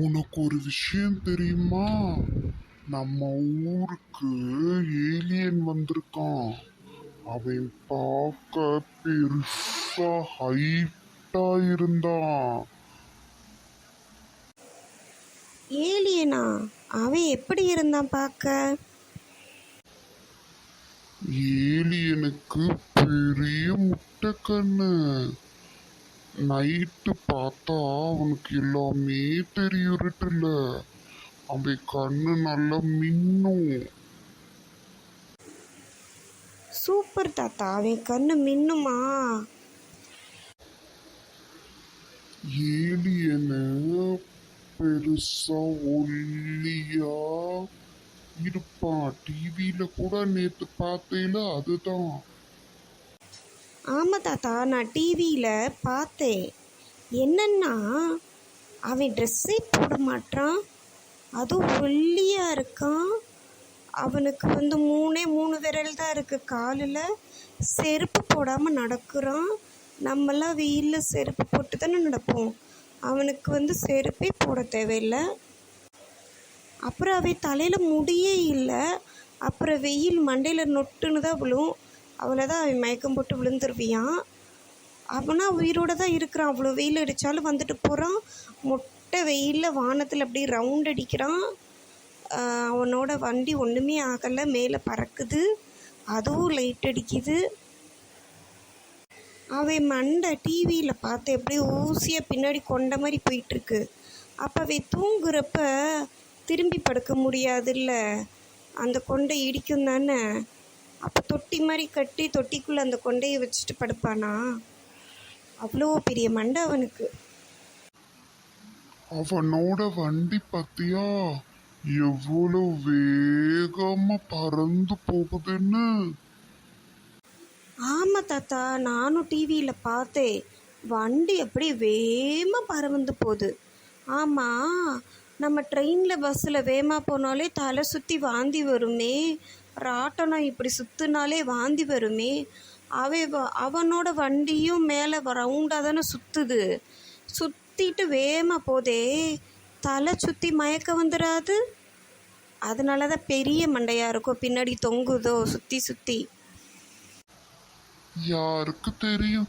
உனக்கு ஒரு விஷயம் தெரியுமா? நம்ம ஊருக்கு ஏலியன் வந்திருக்கான். அவன் பார்க்க பெருசா ஹைட்டா இருந்தான். ஏலியனா? அவன் எப்படி இருந்தான் பார்க்க? ஏலியனுக்கு பெரிய முட்டை கண்ணு. நைட்டு பார்த்தா அவனுக்கு எல்லாமே தெரியும். இருட்டுல அவன் கண்ணு நல்லா மின்னும். சூப்பர் தாத்தா, அவன் கண்ணு மின்னுமா? ஏலியனு பெருசா ஒல்லியா இருப்பான். டிவியில கூட நேத்து பார்த்தேல, அதுதான். ஆமாம் தாத்தா, நான் டிவியில் பார்த்தேன். என்னன்னா அவன் ட்ரெஸ்ஸே போட மாட்டான், அதுவும் ஒல்லியாக இருக்கான். அவனுக்கு மூணு விரல் தான் இருக்குது காலில். செருப்பு போடாமல் நடக்கிறான். நம்மளாம் வெயிலில் செருப்பு போட்டு தானே நடப்போம். அவனுக்கு செருப்பே போட தேவையில்லை. அப்புறம் அவன் தலையில் முடியே இல்லை. அப்புறம் வெயில் மண்டையில் நொட்டுன்னு தான் விழும். அவளை தான் அவன் மயக்கம் போட்டு விழுந்துருவியான். அவனா உயிரோடு தான் இருக்கிறான். அவ்வளோ வெயில் அடித்தாலும் வந்துட்டு போகிறான். மொட்டை வெயிலில் வானத்தில் அப்படியே ரவுண்ட் அடிக்கிறான். அவனோட வண்டி ஒன்றுமே ஆகலை, மேலே பறக்குது, அதுவும் லைட் அடிக்குது. அவன் மண்டை டிவியில் பார்த்து அப்படியே ஊசியாக பின்னாடி கொண்ட மாதிரி போயிட்டுருக்கு. அப்போ அவன் தூங்குறப்ப திரும்பி படுக்க முடியாதுல்ல, அந்த கொண்டை இடிக்கும் தானே. அப்போ தொட்டி மாதிரி கட்டி தொட்டிக்குள்ளே அந்த கொண்டையை வச்சுட்டு படுப்பானா? அவ்வளோ பெரிய மண்டை அவனுக்கு. அவனோட வண்டி பத்தியா எவ்வளவு வேகமா பறந்து போகுதுன்னு? ஆமாம் தாத்தா, நானும் டிவியில் பார்த்தேன். வண்டி அப்படி வேகமாக பறந்து போகுது. ஆமாம், நம்ம ட்ரெயினில் பஸ்ஸில் வேகமாக போனாலே தலை சுற்றி வாந்தி வருமே, ராட்டனம் இப்படி சுற்றினாலே வாந்தி வருமே. அவனோட வண்டியும் மேலே ரவுண்டாக தானே சுற்றுது. சுற்றிட்டு வேகமாக போதே, தலை சுற்றி மயக்க வந்துடாது? அதனால தான் பெரிய மண்டையாக இருக்கும், பின்னாடி தொங்குதோ சுற்றி சுற்றி. யாருக்கு தெரியும்?